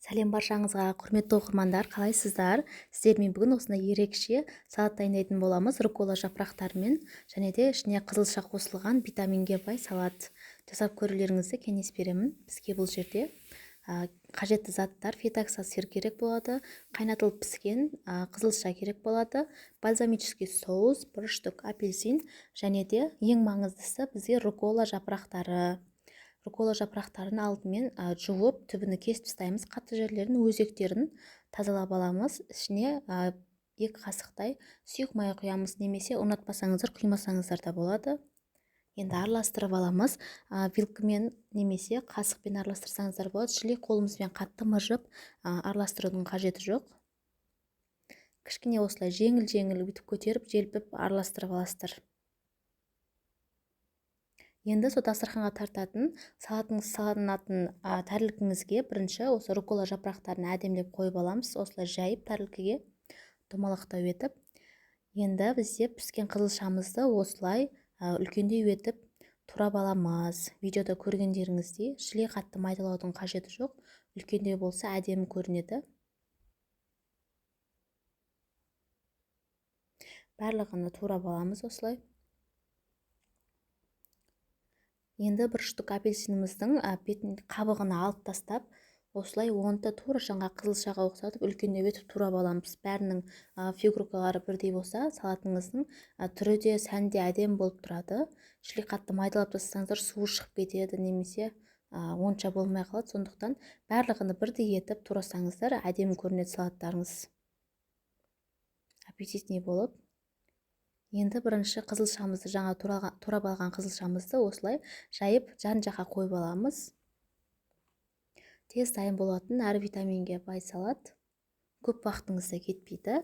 Сәлем баршаңызға, құрметті оқырмандар, қалайсыздар? Сіздермен бүгін осындай ерекше салат дайындайтын боламыз. Руккола жапырақтарымен және де ішіне қызылша қосылған витаминге бай салат жасап көрулеріңізді кеңес беремін. Бізге бұл жерде қажетті заттар: фитоксасир керек болады, қайнатылып піскен қызылша керек болады, бальзамический соус, 1 штук апельсин және де ең маңыздысы бізге руккола жапырақтары. Руккола жапырақтарын алдымен жуып, түбіні кесіп тастаймыз. Қатты жерлерін, өзектерін тазалап аламыз. Ішіне 2 қасықтай сұйық май құямыз, немесе ұнатпасаңыздар құймасаңыздар да болады. Енді араластырып аламыз. Вилкамен немесе қасықпен араластырсаңыздар болады. Шілей қолымызбен қатты мыжып араластырудың қажеті жоқ. Кішкене осылай жеңіл бүйтіп көтеріп, желпіп араластырып аласыздар. Енді сол дастарханға тартатын салатыңыз салынатын тәрілкіңізге бірінші осы руккола жапырақтарын әдемілеп қойып аламыз. Осылай жайып тәрілкіге домалақтау етіп. Енді бізде піскен қызылшамызды осылай үлкендеу етіп турап аламыз. Видеода көргендеріңіздей шілей қатты майдалаудың қажеті жоқ. Үлкендеу болса әдемі көрінеді. Барлығын турап аламыз осылай. Енді 1 штук апельсиніміздің қабығына алып тастап, осылай онты тура жаңа қызылшаға ұқсатып үлкендеу етіп турап аламыз. Бәрінің фигуркалары бірдей болса, салатыңыздың түрі де, сәні де әдемі болып тұрады. Шілей қатты майдалап тастасаңыздар суы шығып кетеді, немесе онша болмай қалады. Сондықтан барлығын бірдей етіп турасаңыздар әдемі көрінеді салаттарыңыз. Аппетитный болып. Енді бірінші қызылшамызды, жаңа турап алған қызылшамызды осылай жайып жан-жаққа қойып аламыз. Тез дайын болатын, әрі витаминге бай салат. Көп уақытыңызда кетпейді.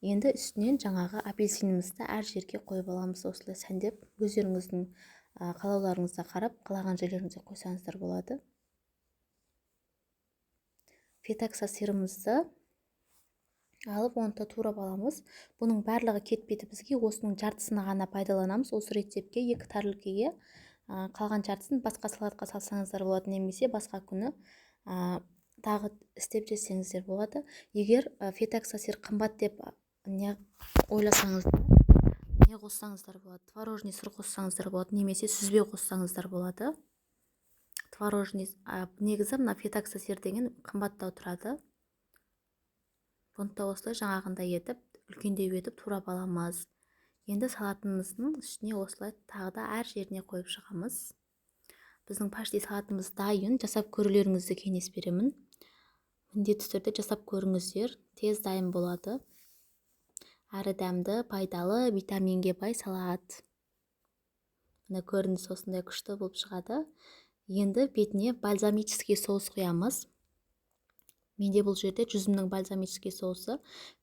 Енді үстінен жаңағы апельсинімізді әр жерге қойып аламыз. Осылай сәндеп, өздеріңіздің қалауларыңызға қарап, қалаған жерлеріңізге қойсаңыздар болады. Фитоксасирімізді алып, онты турап аламыз. Бұның барлығы кетпейді, бізге осының жартысына ғана пайдаланамыз. Осы рецептке 2 тәрілкеге қалған жартысын басқа салатқа салсаңыздар болады, немесе басқа күні тағы істеп жесеңіздер болады. Егер фитоксасир қымбат деп не ойласаңыздар, не қоссаңыздар болады? Творожный сыр қоссаңыздар болады, немесе сүзбе қоссаңыздар болады. Творожный негізі мына фитоксасир деген қымбаттау тұрады. Бұнда осылай жаңағындай етіп, үлкендеу етіп турап аламыз. Енді салатымыздың ішіне осылай тағы да әр жеріне қойып шығамыз. Біздің пашти салатымыз дайын. Жасап көрулеріңізді кеңес беремін. Міндетті түрде жасап көріңіздер. Тез дайын болады. Әрі дәмді, пайдалы, витаминге бай салат. Мына көрініс осындай күшті болып шығады. Енді бетіне бальзамический соус құямыз. Менде бұл жерде жүзімнің бальзамический соусы.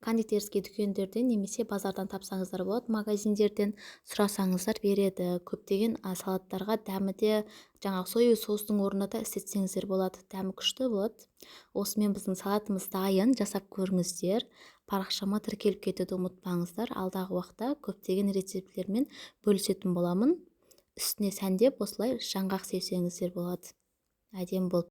Кондитерский дүкендерден немесе базардан тапсаңыздар болады. Магазиндерден сұрасаңыздар береді. Көптеген салаттарға дәмі де жаңағы соевый соустың орнына да істетсеңіздер болады. Дәмі күшті болады. Осымен біздің салатымыз дайын. Жасап көріңіздер. Парақшама тіркеліп кетуді ұмытпаңыздар. Алдағы уақытта көптеген рецепттермен бөлісетін боламын. Үстіне сәндеп осылай жаңғақ сепсеңіздер болады. Әдемі болып